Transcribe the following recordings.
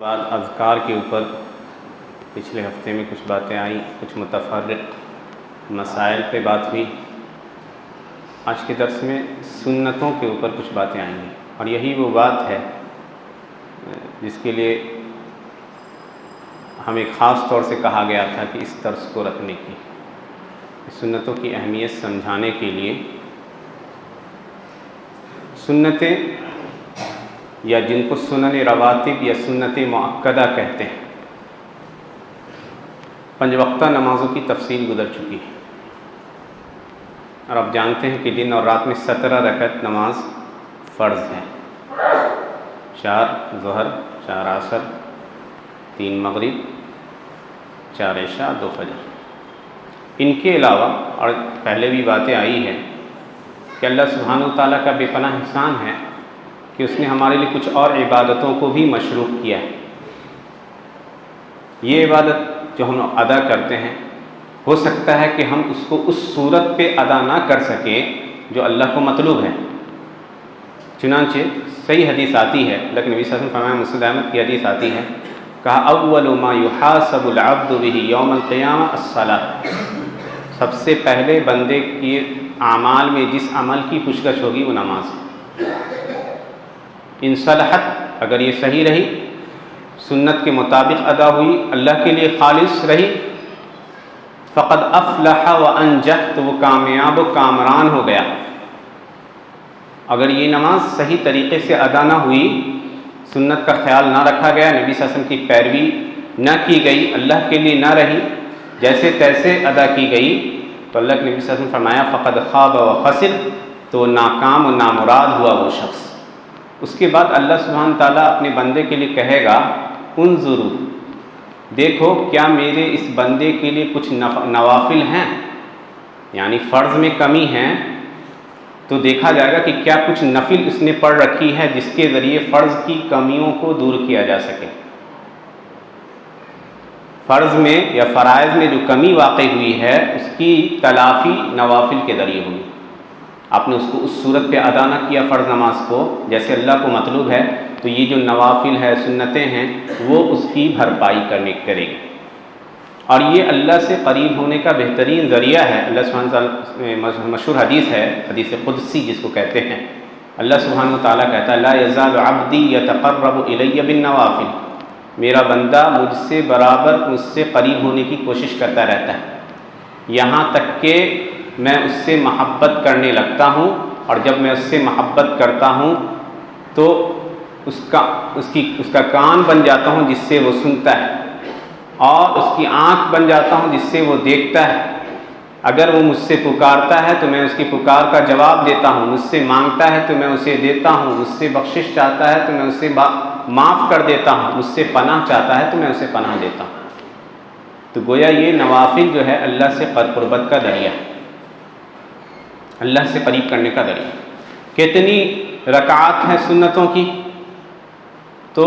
بعد اذکار کے اوپر پچھلے ہفتے میں کچھ باتیں آئیں، کچھ متفرق مسائل پہ بات ہوئی۔ آج کے درس میں سنتوں کے اوپر کچھ باتیں آئیں گی، اور یہی وہ بات ہے جس کے لیے ہمیں خاص طور سے کہا گیا تھا کہ اس درس کو رکھنے کی، سنتوں کی اہمیت سمجھانے کے لیے۔ سنتیں یا جن کو سنن رواتب یا سنت مؤکدہ کہتے ہیں، 5 وقتہ نمازوں کی تفصیل گزر چکی ہے، اور آپ جانتے ہیں کہ دن اور رات میں 17 رکعت نماز فرض ہے، 4 ظہر، 4 عصر، 3 مغرب، 4 عشاء، 2 فجر۔ ان کے علاوہ اور پہلے بھی باتیں آئی ہیں کہ اللہ سبحانہ وتعالیٰ کا بے پناہ احسان ہے کہ اس نے ہمارے لیے کچھ اور عبادتوں کو بھی مشروع کیا ہے۔ یہ عبادت جو ہم ادا کرتے ہیں، ہو سکتا ہے کہ ہم اس کو اس صورت پہ ادا نہ کر سکیں جو اللہ کو مطلوب ہے۔ چنانچہ صحیح حدیث آتی ہے، لیکن نبی صلی اللہ علیہ وسلم فرمایا، مسند احمد کی حدیث آتی ہے، کہا اول ما یحاسب العبد بہ یوم القیامہ الصلاۃ، سب سے پہلے بندے کی اعمال میں جس عمل کی پوچھ گچھ ہوگی وہ نماز ہے۔ ان صلحت، اگر یہ صحیح رہی، سنت کے مطابق ادا ہوئی، اللہ کے لیے خالص رہی، فقد افلح وانجح، تو وہ کامیاب و کامران ہو گیا۔ اگر یہ نماز صحیح طریقے سے ادا نہ ہوئی، سنت کا خیال نہ رکھا گیا، نبی صلی اللہ علیہ وسلم کی پیروی نہ کی گئی، اللہ کے لیے نہ رہی، جیسے تیسے ادا کی گئی، تو اللہ کے نبی صلی اللہ علیہ وسلم فرمایا فقد خاب و خسر، تو ناکام و نامراد ہوا وہ شخص۔ اس کے بعد اللہ سبحانہ تعالیٰ اپنے بندے کے لیے کہے گا، انظروا، دیکھو کیا میرے اس بندے کے لیے کچھ نوافل ہیں، یعنی فرض میں کمی ہے، تو دیکھا جائے گا کہ کیا کچھ نفل اس نے پڑھ رکھی ہے جس کے ذریعے فرض کی کمیوں کو دور کیا جا سکے۔ فرض میں یا فرائض میں جو کمی واقع ہوئی ہے، اس کی تلافی نوافل کے ذریعے ہوگی۔ آپ نے اس کو اس صورت پہ ادا نہ کیا فرض نماز کو جیسے اللہ کو مطلوب ہے، تو یہ جو نوافل ہے، سنتیں ہیں، وہ اس کی بھرپائی کرے گی، اور یہ اللہ سے قریب ہونے کا بہترین ذریعہ ہے۔ اللہ سبحانہ تعالیٰ، مشہور حدیث ہے، حدیث قدسی جس کو کہتے ہیں، اللہ سبحانہ تعالیٰ کہتا ہے، لا یزال عبدی یتقرب الی بالنوافل، میرا بندہ مجھ سے برابر مجھ سے قریب ہونے کی کوشش کرتا رہتا ہے، یہاں تک کہ میں اس سے محبت کرنے لگتا ہوں، اور جب میں اس سے محبت کرتا ہوں تو اس کا کان بن جاتا ہوں جس سے وہ سنتا ہے، اور اس کی آنکھ بن جاتا ہوں جس سے وہ دیکھتا ہے۔ اگر وہ مجھ سے پکارتا ہے تو میں اس کی پکار کا جواب دیتا ہوں، مجھ سے مانگتا ہے تو میں اسے دیتا ہوں، مجھ سے بخشش چاہتا ہے تو میں اسے معاف کر دیتا ہوں، مجھ سے پناہ چاہتا ہے تو میں اسے پناہ دیتا ہوں۔ تو گویا یہ نوافل جو ہے اللہ سے قربت کا ذریعہ، اللہ سے قریب کرنے کا ذریعہ۔ کتنی رکعات ہیں سنتوں کی؟ تو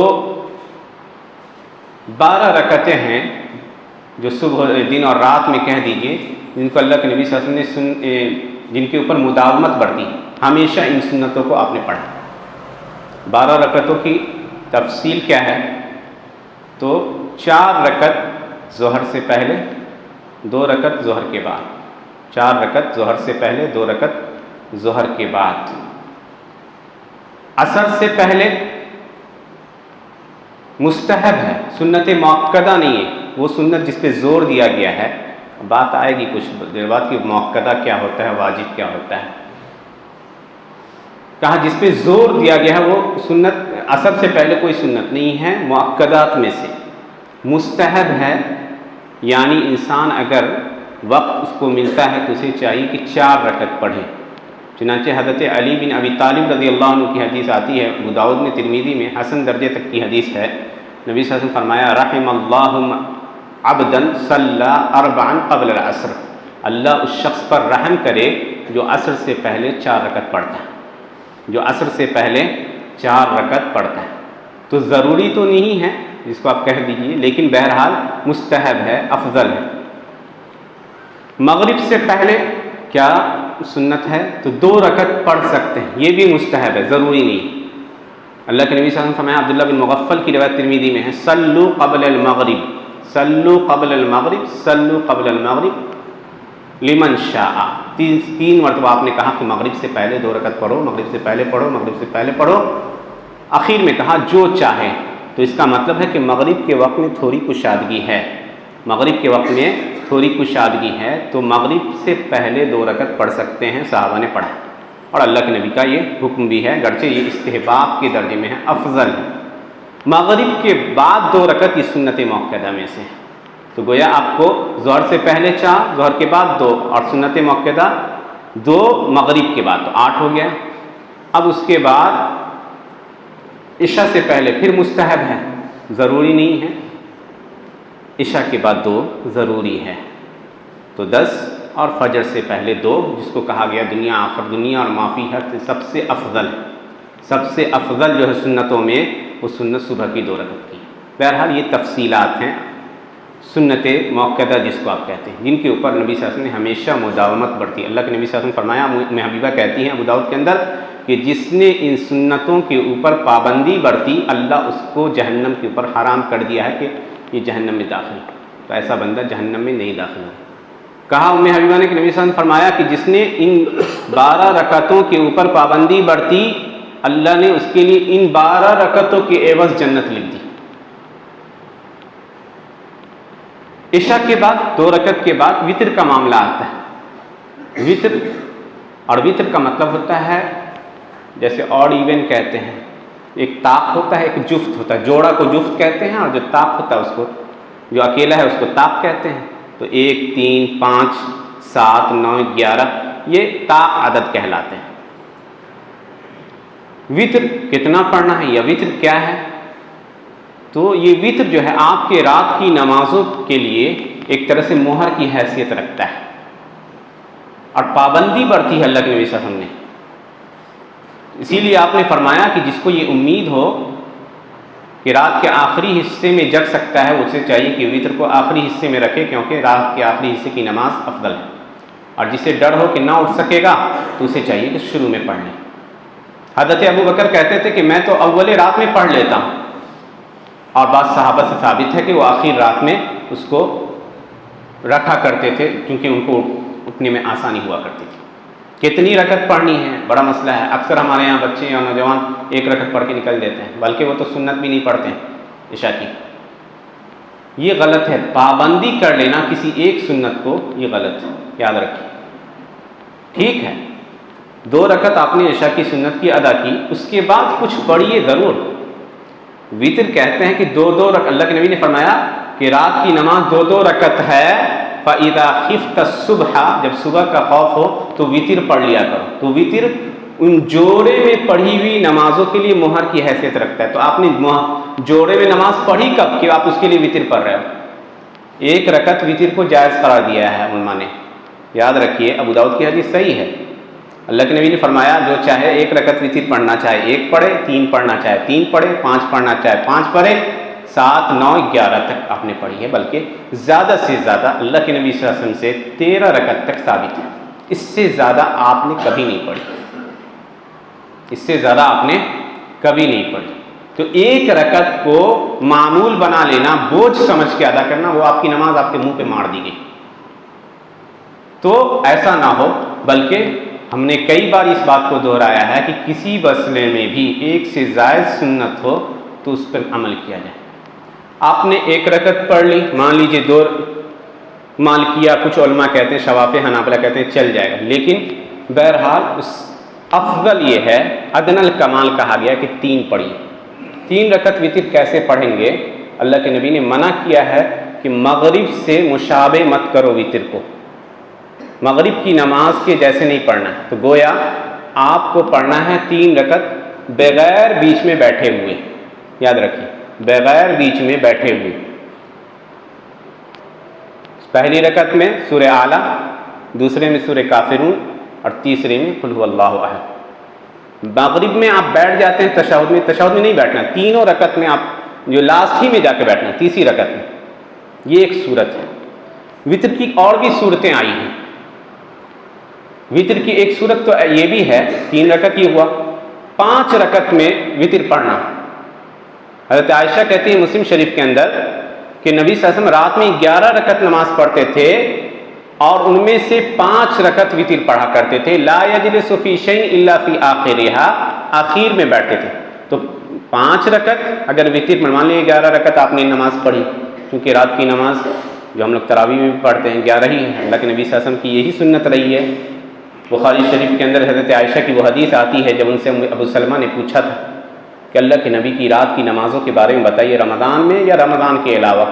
12 رکعتیں ہیں، جو صبح دن اور رات میں کہہ دیجئے، جن کو اللہ کے نبی صلی اللہ علیہ وسلم نے جن کے اوپر مداومت بڑھتی ہے، ہمیشہ ان سنتوں کو آپ نے پڑھا۔ 12 رکعتوں کی تفصیل کیا ہے؟ تو 4 رکعت ظہر سے پہلے، 2 رکعت ظہر کے بعد، 4 رکعت ظہر سے پہلے، 2 رکعت ظہر کے بعد۔ عصر سے پہلے مستحب ہے، سنت مؤکدہ نہیں ہے، وہ سنت جس پہ زور دیا گیا ہے، بات آئے گی کچھ دیر بعد کہ مؤکدہ کیا ہوتا ہے، واجب کیا ہوتا ہے۔ کہا جس پہ زور دیا گیا ہے وہ سنت، عصر سے پہلے کوئی سنت نہیں ہے، مؤکدات میں سے مستحب ہے، یعنی انسان اگر وقت اس کو ملتا ہے تو اسے چاہیے کہ 4 رکعت پڑھے۔ چنانچہ حضرت علی بن ابی طالب رضی اللہ عنہ کی حدیث آتی ہے، ابو داؤد میں، ترمذی میں حسن درجے تک کی حدیث ہے، نبی صلی اللہ علیہ وسلم فرمایا، رحم اللہ عبدا صلی 4 قبل العصر، اللہ اس شخص پر رحم کرے جو عصر سے پہلے 4 رکعت پڑھتا ہے، جو عصر سے پہلے 4 رکعت پڑھتا ہے۔ تو ضروری تو نہیں ہے جس کو آپ کہہ دیجئے، لیکن بہرحال مستحب ہے، افضل ہے۔ مغرب سے پہلے کیا سنت ہے؟ تو 2 رکعت پڑھ سکتے ہیں، یہ بھی مستحب ہے، ضروری نہیں۔ اللہ کے نبی صلی اللہ علیہ وسلم فرمایا، عبداللہ بن مغفل کی روایت ترمذی میں ہے، صلو قبل المغرب، صلو قبل المغرب، صلو قبل المغرب لمن شاء۔ تین مرتبہ آپ نے کہا کہ مغرب سے پہلے 2 رکعت پڑھو، مغرب سے پہلے پڑھو، مغرب سے پہلے پڑھو، آخر میں کہا جو چاہے۔ تو اس کا مطلب ہے کہ مغرب کے وقت میں تھوڑی کشادگی ہے، مغرب کے وقت میں تھوڑی کشادگی ہے، تو مغرب سے پہلے 2 رکعت پڑھ سکتے ہیں، صحابہ نے پڑھا، اور اللہ کے نبی کا یہ حکم بھی ہے، گرچہ یہ استحباب کے درجے میں ہے، افضل ہے۔ مغرب کے بعد 2 رکعت یہ سنت موقدہ میں سے ہے، تو گویا آپ کو ظہر سے پہلے 4، ظہر کے بعد 2، اور سنت موقدہ 2 مغرب کے بعد، تو 8 ہو گیا۔ اب اس کے بعد عشاء سے پہلے پھر مستحب ہے، ضروری نہیں ہے، عشاء کے بعد 2 ضروری ہے، تو 10، اور فجر سے پہلے 2، جس کو کہا گیا دنیا آخر دنیا اور معافی ہے سب سے افضل ہے، سب سے افضل جو ہے سنتوں میں وہ سنت صبح کی 2 رکعت کی۔ بہرحال یہ تفصیلات ہیں سنت موقدہ جس کو آپ کہتے ہیں، جن کے اوپر نبی صلی اللہ علیہ وسلم نے ہمیشہ مداومت برتی ہے۔ اللہ کے نبی صلی اللہ علیہ وسلم فرمایا، ام حبیبہ کہتی ہیں ابو داؤد کے اندر، کہ جس نے ان سنتوں کے اوپر پابندی برتی، اللہ اس کو جہنم کے اوپر حرام کر دیا ہے کہ یہ جہنم میں داخل ہے، تو ایسا بندہ جہنم میں نہیں داخل ہو۔ کہا ام حبیبہ نے کہ نبی صلی اللہ علیہ وسلم فرمایا کہ جس نے ان 12 رکعتوں کے اوپر پابندی برتی، اللہ نے اس کے لیے ان 12 رکعتوں کے عوض جنت لکھ دی۔ عشاء کے بعد 2 رکعت کے بعد وطر کا معاملہ آتا ہے، وطر، اور وطر کا مطلب ہوتا ہے جیسے آڈ ایون کہتے ہیں، ایک طاق ہوتا ہے، ایک جفت ہوتا ہے، جوڑا کو جفت کہتے ہیں، اور جو طاق ہوتا ہے اس کو، جو اکیلا ہے اس کو طاق کہتے ہیں۔ تو 1، 3، 5، 7، 9، 11 یہ طاق عدد کہلاتے ہیں۔ وطر کتنا پڑھنا ہے یا وطر کیا ہے؟ تو یہ وطر جو ہے آپ کے رات کی نمازوں کے لیے ایک طرح سے مہر کی حیثیت رکھتا ہے، اور پابندی برتی ہے اللہ کے نبی صلی اللہ علیہ وسلم نے۔ اسی لیے آپ نے فرمایا کہ جس کو یہ امید ہو کہ رات کے آخری حصے میں جگ سکتا ہے، اسے چاہیے کہ وطر کو آخری حصے میں رکھے، کیونکہ رات کے آخری حصے کی نماز افضل ہے، اور جسے ڈر ہو کہ نہ اٹھ سکے گا تو اسے چاہیے کہ شروع میں پڑھ لے۔ حضرت ابو بکر کہتے تھے کہ میں تو اول رات میں پڑھ لیتا ہوں، اور بعض صحابہ سے ثابت ہے کہ وہ آخر رات میں اس کو رکھا کرتے تھے، کیونکہ ان کو اٹھنے میں آسانی ہوا کرتی تھی۔ کتنی رکعت پڑھنی ہے بڑا مسئلہ ہے، اکثر ہمارے یہاں بچے یا نوجوان 1 رکعت پڑھ کے نکل دیتے ہیں، بلکہ وہ تو سنت بھی نہیں پڑھتے ہیں عشاء کی۔ یہ غلط ہے، پابندی کر لینا کسی ایک سنت کو، یہ غلط ہے، یاد رکھیے۔ ٹھیک ہے، 2 رکعت آپ نے عشاء کی سنت کی ادا کی، اس کے بعد کچھ پڑھیے ضرور۔ وطر کہتے ہیں کہ 2 رکعت، اللہ کے نبی نے فرمایا کہ رات کی نماز 2 رکعت ہے، فَإِذَا خِفْتَ الصُّبْحَ، جب صبح کا خوف ہو تو وطر پڑھ لیا کرو۔ تو وطر ان جوڑے میں پڑھی ہوئی نمازوں کے لیے مہر کی حیثیت رکھتا ہے۔ تو آپ نے جوڑے میں نماز پڑھی کب کہ آپ اس کے لیے وطر پڑھ رہے ہو؟ 1 رکعت وطر کو جائز قرار دیا ہے علماء نے، یاد رکھیے، ابو داؤد کی حدیث صحیح ہے۔ اللہ کے نبی نے فرمایا جو چاہے 1 رکعت وطر پڑھنا چاہے 1 پڑھے، 3 پڑھنا چاہے 3 پڑھے، 5 پڑھنا چاہے 5 پڑھے، 7، 9، 11 تک آپ نے پڑھی ہے، بلکہ زیادہ سے زیادہ اللہ کے نبی صلی اللہ علیہ وسلم سے 13 رکعت تک ثابت ہے، اس سے زیادہ آپ نے کبھی نہیں پڑھی، اس سے زیادہ آپ نے کبھی نہیں پڑھی۔ تو 1 رکعت کو معمول بنا لینا، بوجھ سمجھ کے ادا کرنا، وہ آپ کی نماز آپ کے منہ پہ مار دی گئی۔ تو ایسا نہ ہو، بلکہ ہم نے کئی بار اس بات کو دہرایا ہے کہ کسی مسئلے میں بھی 1 سے زائد سنت ہو تو اس پر عمل کیا جائے۔ آپ نے 1 رکعت پڑھ لی، مان لیجئے 2 مالکیہ کچھ علماء کہتے ہیں، شوافی حنابلہ کہتے ہیں چل جائے گا، لیکن بہرحال اس افضل یہ ہے، ادنی الکمال کہا گیا کہ 3 پڑھیے۔ 3 رکعت وطر کیسے پڑھیں گے؟ اللہ کے نبی نے منع کیا ہے کہ مغرب سے مشابہ مت کرو وطر کو، مغرب کی نماز کے جیسے نہیں پڑھنا ہے۔ تو گویا آپ کو پڑھنا ہے 3 رکعت بغیر بیچ میں بیٹھے ہوئے، یاد رکھیے، بغیر بیچ میں بیٹھے ہوئے۔ پہلی رکعت میں سورہ اعلیٰ، دوسرے میں سورہ کافرون، اور تیسرے میں قل هو اللہ احد۔ مغرب میں آپ بیٹھ جاتے ہیں تشہد میں نہیں بیٹھنا، تینوں رکعت میں آپ جو لاسٹ ہی میں جا کے بیٹھنا، تیسری رکعت میں، یہ ایک صورت ہے۔ وطر کی اور بھی صورتیں آئی ہیں، وطر کی ایک صورت تو یہ بھی ہے، 3 رکعت یہ ہوا، 5 رکعت میں وطر پڑھنا۔ حضرت عائشہ کہتی ہے مسلم شریف کے اندر کہ نبی صلی اللہ علیہ وسلم رات میں 11 رکعت نماز پڑھتے تھے اور ان میں سے 5 رکعت وطر پڑھا کرتے تھے، لا یجلس فی شیء الا فی آخرها، آخر میں بیٹھتے تھے۔ تو 5 رکعت اگر وطر میں، مان لیے 11 رکعت آپ نے نماز پڑھی، کیونکہ رات کی نماز جو ہم لوگ تراویح میں پڑھتے ہیں 11 ہی ہے، اللہ کے نبی صلی اللہ علیہ وسلم کی یہی سنت رہی ہے۔ بخاری شریف کے اندر حضرت عائشہ کی وہ حدیث آتی ہے جب ان سے ابو سلمہ نے پوچھا تھا کہ اللہ کے نبی کی رات کی نمازوں کے بارے میں بتائیے، رمضان میں یا رمضان کے علاوہ،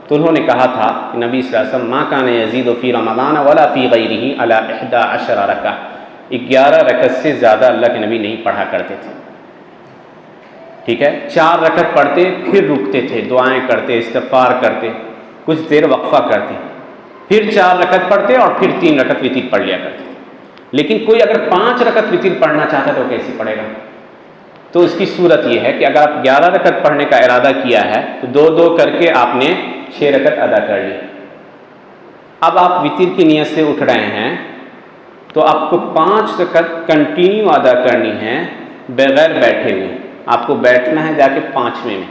تو انہوں نے کہا تھا کہ نبی صلی اللہ علیہ وسلم ما کان یزید فی رمضان ولا فی غیرہ علی 11 رکعہ، 11 رکعت سے زیادہ اللہ کے نبی نہیں پڑھا کرتے تھے۔ ٹھیک ہے، 4 رکعت پڑھتے پھر رکتے تھے، دعائیں کرتے، استغفار کرتے، کچھ دیر وقفہ کرتے، پھر 4 رکعت پڑھتے اور پھر 3 رکعت وطر پڑھ لیا کرتے۔ لیکن کوئی اگر 5 رکعت وطر پڑھنا چاہتا ہے تو کیسے پڑھے گا؟ تو اس کی صورت یہ ہے کہ اگر آپ 11 رکعت پڑھنے کا ارادہ کیا ہے تو 2 کر کے آپ نے 6 رکعت ادا کر لی۔ اب آپ وطر کی نیت سے اٹھ رہے ہیں تو آپ کو 5 رکعت کنٹینیو ادا کرنی ہے بغیر بیٹھے ہوئے، آپ کو بیٹھنا ہے جا کے 5ویں میں۔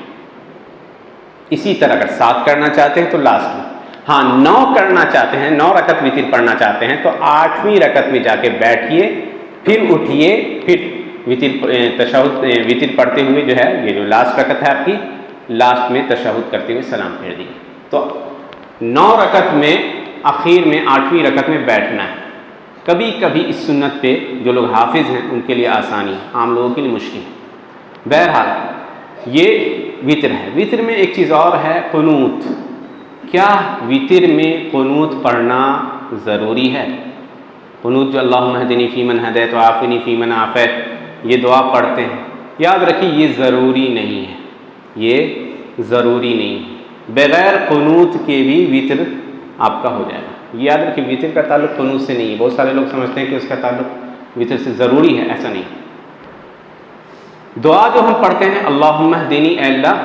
اسی طرح اگر 7 کرنا چاہتے ہیں تو لاسٹ میں، ہاں 9 کرنا چاہتے ہیں، 9 رکعت وطر پڑھنا چاہتے ہیں تو 8ویں رکعت میں جا کے بیٹھیے، پھر اٹھیے، پھر وطر پڑھتے ہوئے جو ہے یہ جو لاسٹ رکعت ہے آپ کی، لاسٹ میں تشہد کرتے ہوئے سلام پھیر دیجیے۔ تو 9 رکعت میں اخیر میں 8ویں رکعت میں بیٹھنا ہے۔ کبھی کبھی اس سنت پہ جو لوگ حافظ ہیں ان کے لیے آسانی ہے، عام لوگوں کے لیے مشکل ہے۔ بہرحال یہ وطر ہے۔ وطر میں ایک چیز اور ہے، قنوت۔ کیا وطر میں قنوت پڑھنا ضروری ہے؟ قنوت جو اللہم اہدنی فیمن ہدیت وعافنی فیمن عافیت، یہ دعا پڑھتے ہیں، یاد رکھیے یہ ضروری نہیں ہے، یہ ضروری نہیں ہے۔ بغیر قنوت کے بھی وطر آپ کا ہو جائے گا۔ یاد رکھیے وطر کا تعلق قنوت سے نہیں ہے۔ بہت سارے لوگ سمجھتے ہیں کہ اس کا تعلق وطر سے ضروری ہے، ایسا نہیں۔ دعا جو ہم پڑھتے ہیں اللہم اہدنی، اے اللہ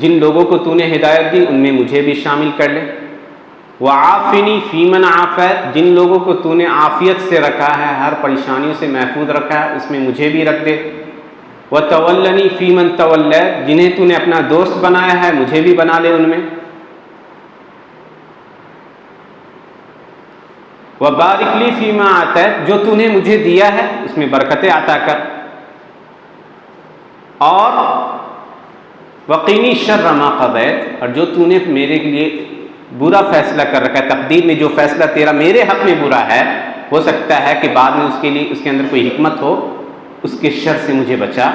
جن لوگوں کو تو نے ہدایت دی ان میں مجھے بھی شامل کر لے، وعافنی فیمن عافیت، جن لوگوں کو تو نے عافیت سے رکھا ہے، ہر پریشانیوں سے محفوظ رکھا ہے اس میں مجھے بھی رکھ دے، وتولنی فیمن تولیت، جنہیں تو نے اپنا دوست بنایا ہے مجھے بھی بنا لے ان میں، وبارک لی فیما اعطیت، جو تو نے مجھے دیا ہے اس میں برکتیں عطا کر، اور وقینی شر ما قضیت، اور جو تو نے میرے لیے برا فیصلہ کر رکھا ہے، تقدیر میں جو فیصلہ تیرا میرے حق میں برا ہے، ہو سکتا ہے کہ بعد میں اس کے لیے اس کے اندر کوئی حکمت ہو، اس کے شر سے مجھے بچا۔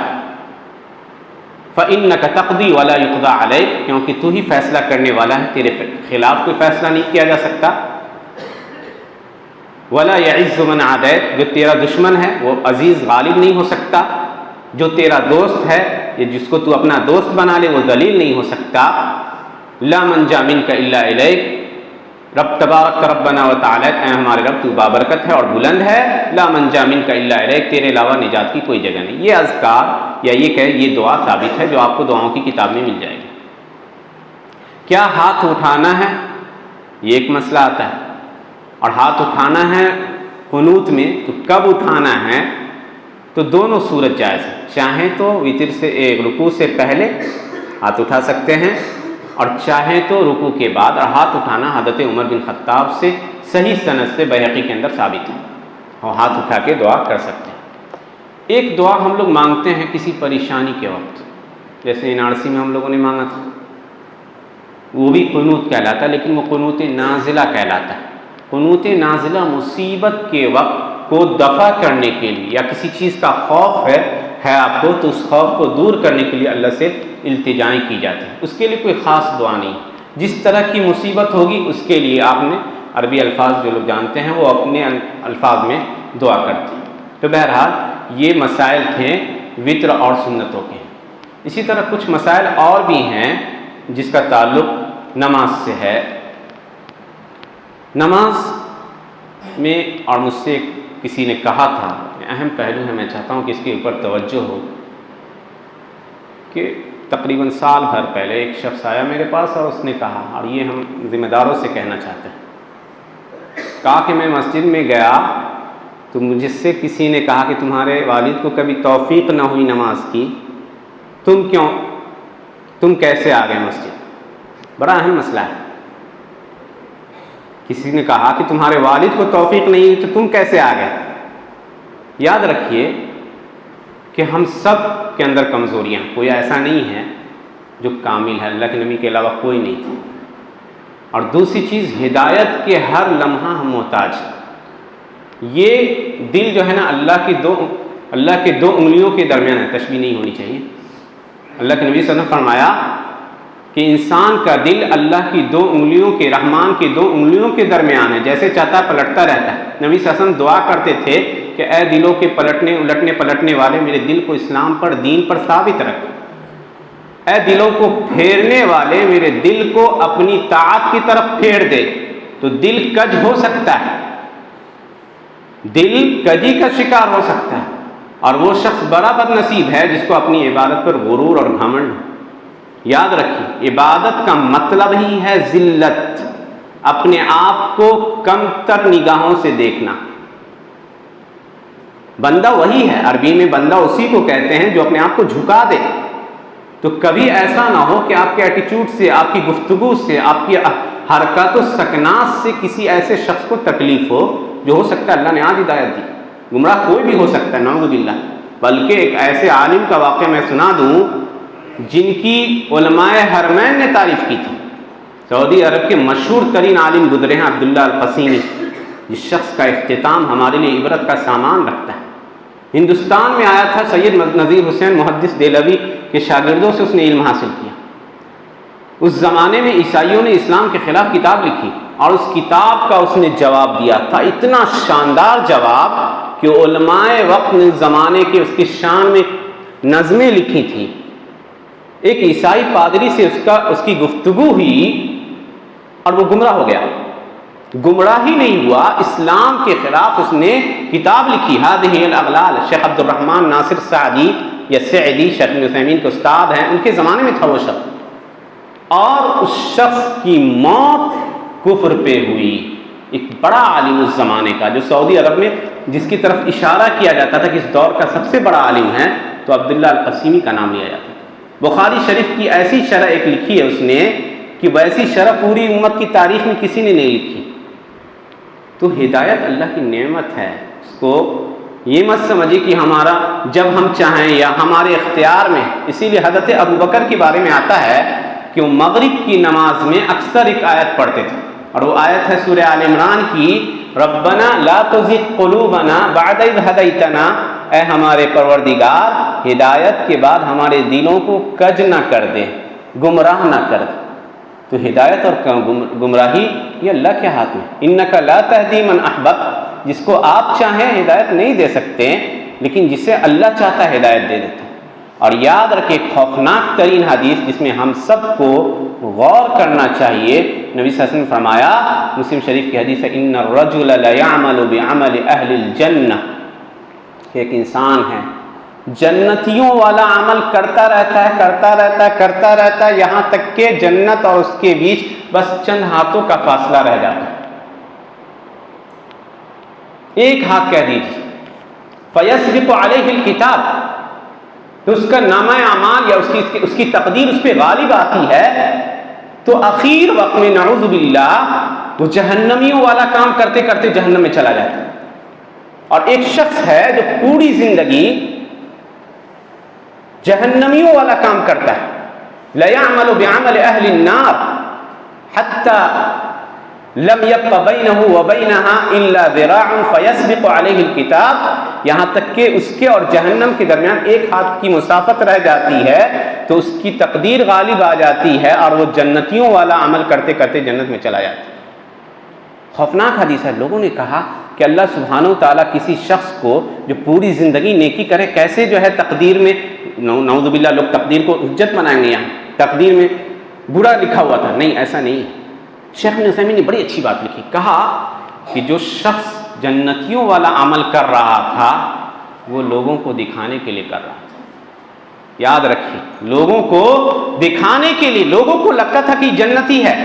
فإنک تقضی ولا یقضی علیک، کیونکہ تو ہی فیصلہ کرنے والا ہے، تیرے خلاف کوئی فیصلہ نہیں کیا جا سکتا۔ ولا یعز من عادیت، جو تیرا دشمن ہے وہ عزیز غالب نہیں ہو سکتا، جو تیرا دوست ہے یا جس کو تو اپنا دوست بنا لے وہ ذلیل نہیں ہو سکتا۔ لا منجا منک الا الیک، رب تبارک ربنا و تعالی، اے ہمارے رب تو بابرکت ہے اور بلند ہے، لا منجا منک الا الیک، تیرے علاوہ نجات کی کوئی جگہ نہیں۔ یہ اذکار یا یہ کہ یہ دعا ثابت ہے جو آپ کو دعاؤں کی کتاب میں مل جائے گی۔ کیا ہاتھ اٹھانا ہے؟ یہ ایک مسئلہ آتا ہے، اور ہاتھ اٹھانا ہے قنوت میں تو کب اٹھانا ہے؟ تو دونوں صورت جائز ہے، چاہیں تو وطر سے رکوع سے پہلے ہاتھ اٹھا سکتے ہیں، اور چاہیں تو رکوع کے بعد، اور ہاتھ اٹھانا حضرت عمر بن خطاب سے صحیح سند سے بحقی کے اندر ثابت ہے، اور ہاتھ اٹھا کے دعا کر سکتے ہیں۔ ایک دعا ہم لوگ مانگتے ہیں کسی پریشانی کے وقت، جیسے NRC میں ہم لوگوں نے مانگا تھا، وہ بھی قنوت کہلاتا ہے، لیکن وہ قنوت نازلہ کہلاتا ہے۔ قنوت نازلہ مصیبت کے وقت کو دفع کرنے کے لیے، یا کسی چیز کا خوف ہے آپ کو تو اس خوف کو دور کرنے کے لیے اللہ سے التجائیں کی جاتی ہیں، اس کے لیے کوئی خاص دعا نہیں۔ جس طرح کی مصیبت ہوگی اس کے لیے آپ نے عربی الفاظ جو لوگ جانتے ہیں وہ اپنے الفاظ میں دعا کرتے ہیں۔ تو بہرحال یہ مسائل تھے وطر اور سنتوں کے۔ اسی طرح کچھ مسائل اور بھی ہیں جس کا تعلق نماز سے ہے۔ نماز میں، اور مجھ سے کسی نے کہا تھا، اہم پہلو ہے، میں چاہتا ہوں کہ اس کے اوپر توجہ ہو، کہ تقریباً سال بھر پہلے ایک شخص آیا میرے پاس اور اس نے کہا، اور یہ ہم ذمہ داروں سے کہنا چاہتے ہیں، کہا کہ میں مسجد میں گیا تو مجھ سے کسی نے کہا کہ تمہارے والد کو کبھی توفیق نہ ہوئی نماز کی، تم کیسے آ گئے مسجد؟ بڑا اہم مسئلہ ہے۔ کسی نے کہا کہ تمہارے والد کو توفیق نہیں ہوئی تو تم کیسے آ گئے؟ یاد رکھیے کہ ہم سب کے اندر کمزوریاں، کوئی ایسا نہیں ہے جو کامل ہے، اللہ کے نبی کے علاوہ کوئی نہیں تھا۔ اور دوسری چیز، ہدایت کے ہر لمحہ ہم محتاج ہیں۔ یہ دل جو ہے نا اللہ کے دو انگلیوں کے درمیان ہے، تشبیہ نہیں ہونی چاہیے۔ اللہ کے نبی صلی اللہ علیہ وسلم نے فرمایا کہ انسان کا دل اللہ کی دو انگلیوں کے، رحمان کی دو انگلیوں کے درمیان ہے، جیسے چاہتا پلٹتا رہتا ہے۔ نبی صلی اللہ علیہ وسلم دعا کرتے تھے کہ اے دلوں کے الٹنے پلٹنے والے، میرے دل کو اسلام پر، دین پر ثابت رکھ۔ اے دلوں کو پھیرنے والے، میرے دل کو اپنی طاعت کی طرف پھیر دے۔ تو دل کج ہو سکتا ہے، دل کجی کا شکار ہو سکتا ہے، اور وہ شخص بڑا بد نصیب ہے جس کو اپنی عبادت پر غرور اور گھمنڈ ہو۔ یاد رکھیے، عبادت کا مطلب ہی ہے ذلت، اپنے آپ کو کم تر نگاہوں سے دیکھنا۔ بندہ وہی ہے، عربی میں بندہ اسی کو کہتے ہیں جو اپنے آپ کو جھکا دے۔ تو کبھی ایسا نہ ہو کہ آپ کے ایٹیچیوڈ سے، آپ کی گفتگو سے، آپ کی حرکات و سکنات سے کسی ایسے شخص کو تکلیف ہو جو ہو سکتا ہے اللہ نے آج ہدایت دی۔ گمراہ کوئی بھی ہو سکتا ہے، نعوذ باللہ۔ بلکہ ایک ایسے عالم کا واقعہ میں سنا دوں جن کی علماء حرمین نے تعریف کی تھی۔ سعودی عرب کے مشہور ترین عالم گزرے ہیں عبداللہ القسیمی، جس شخص کا اختتام ہمارے لیے عبرت کا سامان رکھتا ہے۔ ہندوستان میں آیا تھا، سید نذیر حسین محدث دہلوی کے شاگردوں سے اس نے علم حاصل کیا۔ اس زمانے میں عیسائیوں نے اسلام کے خلاف کتاب لکھی اور اس کتاب کا اس نے جواب دیا تھا، اتنا شاندار جواب کہ علماء وقت نے زمانے کے اس کی شان میں نظمیں لکھی تھیں۔ ایک عیسائی پادری سے اس کی گفتگو ہوئی اور وہ گمراہ ہو گیا۔ گمراہ ہی نہیں ہوا، اسلام کے خلاف اس نے کتاب لکھی، ہذہ الاغلال۔ شیخ عبد الرحمن ناصر سعدی یا سعدی، شیخ ابن عثیمین کے استاد ہیں، ان کے زمانے میں تھا وہ شخص، اور اس شخص کی موت کفر پہ ہوئی۔ ایک بڑا عالم اس زمانے کا، جو سعودی عرب میں جس کی طرف اشارہ کیا جاتا تھا کہ اس دور کا سب سے بڑا عالم ہے، تو عبداللہ القسیمی کا نام لیا جاتا ہے۔ بخاری شریف کی ایسی شرح ایک لکھی ہے اس نے کہ ویسی شرح پوری امت کی تاریخ میں کسی نے نہیں لکھی۔ تو ہدایت اللہ کی نعمت ہے، اس کو یہ مت سمجھیے کہ ہمارا جب ہم چاہیں یا ہمارے اختیار میں۔ اسی لیے حضرت ابوبکر کے بارے میں آتا ہے کہ وہ مغرب کی نماز میں اکثر ایک آیت پڑھتے تھے، اور وہ آیت ہے سورہ آل عمران کی، ربنا لا تزغ قلوبنا بعد اذ ہدیتنا، اے ہمارے پروردگار ہدایت کے بعد ہمارے دلوں کو کج نہ کر دے، گمراہ نہ کر دے۔ تو ہدایت اور گمراہی یہ اللہ کے ہاتھ میں، انک لا تہدی من احببت، جس کو آپ چاہیں ہدایت نہیں دے سکتے، لیکن جسے اللہ چاہتا ہے ہدایت دے دیتا ہے۔ اور یاد رکھیں، خوفناک ترین حدیث جس میں ہم سب کو غور کرنا چاہیے، نبی صلی اللہ علیہ وسلم نے فرمایا، مسلم شریف کی حدیث ہے، ان الرجل لیعمل بعمل اہل الجنہ، کہ ایک انسان ہے جنتیوں والا عمل کرتا رہتا ہے یہاں تک کہ جنت اور اس کے بیچ بس چند ہاتھوں کا فاصلہ رہ جاتا ہے، ایک ہاتھ کہہ دیجیے، فیسبق علیہ الکتاب، تو اس کا نامہ اعمال یا اس کی تقدیر اس پہ غالب آتی ہے، تو اخیر وقت میں نعوذ باللہ وہ جہنمیوں والا کام کرتے کرتے جہنم میں چلا جاتا ہے۔ اور ایک شخص ہے جو پوری زندگی جہنمیوں والا کام کرتا ہے، لیعمل بعمل اہل النار حتی لم یبق بینہ وبینہا الا ذراع فیسبق علیہ الکتاب، یہاں تک کہ اس کے اور جہنم کے درمیان ایک ہاتھ کی مسافت رہ جاتی ہے تو اس کی تقدیر غالب آ جاتی ہے اور وہ جنتیوں والا عمل کرتے کرتے جنت میں چلا جاتا ہے۔ خوفناک حدیث ہے۔ لوگوں نے کہا کہ اللہ سبحانہ وتعالیٰ کسی شخص کو جو پوری زندگی نیکی کرے، کیسے جو ہے تقدیر میں، نعوذ باللہ لوگ تقدیر کو حجت بنائیں گے، یہاں تقدیر میں برا لکھا ہوا تھا، نہیں ایسا نہیں ہے۔ شیخ ابن عثیمین نے بڑی اچھی بات لکھی، کہا کہ جو شخص جنتیوں والا عمل کر رہا تھا وہ لوگوں کو دکھانے کے لیے کر رہا تھا۔ یاد رکھیے، لوگوں کو دکھانے کے لیے، لوگوں کو لگتا تھا کہ جنتی ہے،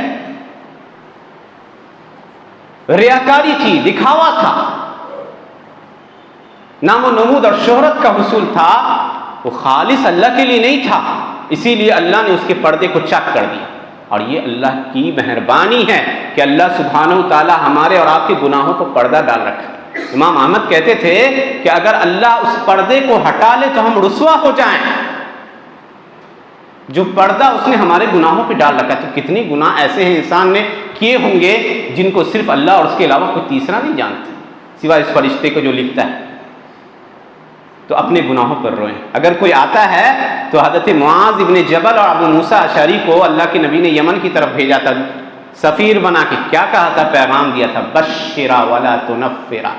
ریاکاری تھی، دکھاوا تھا۔ نام و نمود اور شہرت کا حصول تھا، وہ خالص اللہ کے لیے نہیں تھا، اسی لیے اللہ نے اس کے پردے کو چاک کر دیا۔ اور یہ اللہ کی مہربانی ہے کہ اللہ سبحانہ وتعالیٰ ہمارے اور آپ کے گناہوں کو پردہ ڈال رکھا۔ امام احمد کہتے تھے کہ اگر اللہ اس پردے کو ہٹا لے تو ہم رسوا ہو جائیں۔ جو پردہ اس نے ہمارے گناہوں پہ ڈال رکھا، تو کتنے گناہ ایسے ہیں انسان نے کیے ہوں گے جن کو صرف اللہ اور اس کے علاوہ کوئی تیسرا نہیں جانتا سوائے اس فرشتے کو جو لکھتا ہے۔ تو اپنے گناہوں پر روئیں۔ اگر کوئی آتا ہے تو حضرت معاذ ابن جبل اور ابو موسیٰ اشعری کو اللہ کے نبی نے یمن کی طرف بھیجا تھا سفیر بنا کے، کیا کہا تھا؟ پیغام دیا تھا بشرا ولا تنفرا،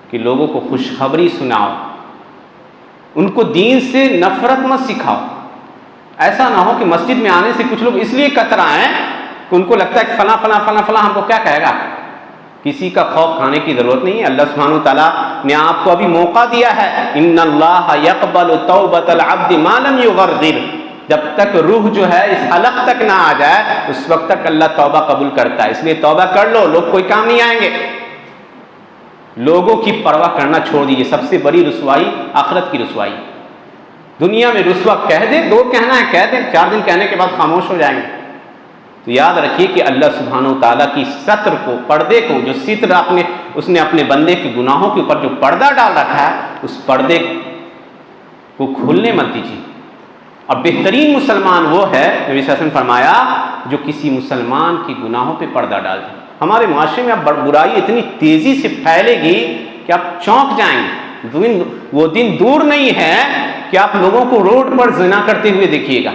کہ لوگوں کو خوشخبری سناؤ، ان کو دین سے نفرت مت سکھاؤ۔ ایسا نہ ہو کہ مسجد میں آنے سے کچھ لوگ اس لیے کترائیں کہ ان کو لگتا ہے کہ فلاں فلاں فلاں فلاں ہم کو کیا کہے گا۔ کسی کا خوف کھانے کی ضرورت نہیں ہے، اللہ سبحانہ وتعالیٰ نے آپ کو ابھی موقع دیا ہے۔ ان اللہ یقبل توبۃ العبد ما لم یغرغر، جب تک روح جو ہے اس حلق تک نہ آ جائے اس وقت تک اللہ توبہ قبول کرتا ہے، اس لیے توبہ کر لو، لوگ کوئی کام نہیں آئیں گے۔ لوگوں کی پرواہ کرنا چھوڑ دیجیے، سب سے بڑی رسوائی آخرت کی رسوائی۔ دنیا میں رسوا کہہ دے، دو کہنا ہے کہہ دیں، 4 دن کہنے کے بعد خاموش ہو جائیں گے۔ تو یاد رکھیے کہ اللہ سبحانہ وتعالیٰ کی ستر کو، پردے کو، جو ستر اس نے اپنے بندے کے گناہوں کے اوپر جو پردہ ڈال رکھا ہے، اس پردے کو کھولنے مت دیجیے۔ اور بہترین مسلمان وہ ہے، نبی صلی اللہ علیہ وسلم نے فرمایا، جو کسی مسلمان کے گناہوں پہ پردہ ڈال دے۔ ہمارے معاشرے میں اب برائی اتنی تیزی سے پھیلے گی کہ آپ چونک جائیں گے۔ وہ دن دور نہیں ہے کہ آپ لوگوں کو روڈ پر زنا کرتے ہوئے دیکھیے گا۔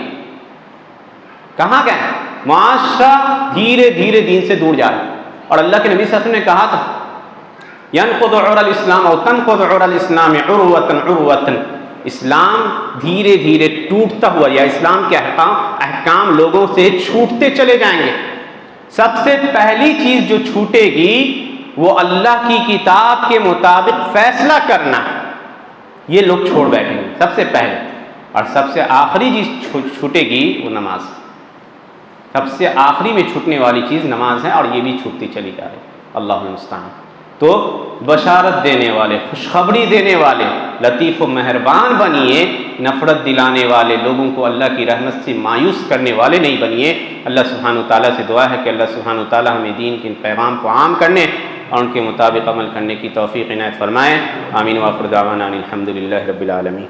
کہاں گئے؟ معاشرہ دھیرے دھیرے دین سے دور جا رہا ہے۔ اور اللہ کے نبی صلی اللہ علیہ وسلم نے کہا تھا ينقض عرى الاسلام او تنقض عرى الاسلام عروة عروة، اسلام دھیرے دھیرے ٹوٹتا ہوا، یا اسلام کے احکام لوگوں سے چھوٹتے چلے جائیں گے۔ سب سے پہلی چیز جو چھوٹے گی وہ اللہ کی کتاب کے مطابق فیصلہ کرنا، یہ لوگ چھوڑ بیٹھیں گے سب سے پہلے۔ اور سب سے آخری چیز چھوٹے گی وہ نماز، سب سے آخری میں چھوٹنے والی چیز نماز ہے، اور یہ بھی چھوٹتی چلی جا رہی۔ اللہ المستعان۔ تو بشارت دینے والے، خوشخبری دینے والے، لطیف و مہربان بنیے، نفرت دلانے والے، لوگوں کو اللہ کی رحمت سے مایوس کرنے والے نہیں بنیے۔ اللہ سبحانہ وتعالیٰ سے دعا ہے کہ اللہ سبحانہ وتعالیٰ ہمیں دین کے پیغام کو عام کرنے اور ان کے مطابق عمل کرنے کی توفیق عنایت فرمائے۔ آمین۔ وآخر دعوانا ان الحمد للہ رب العالمین۔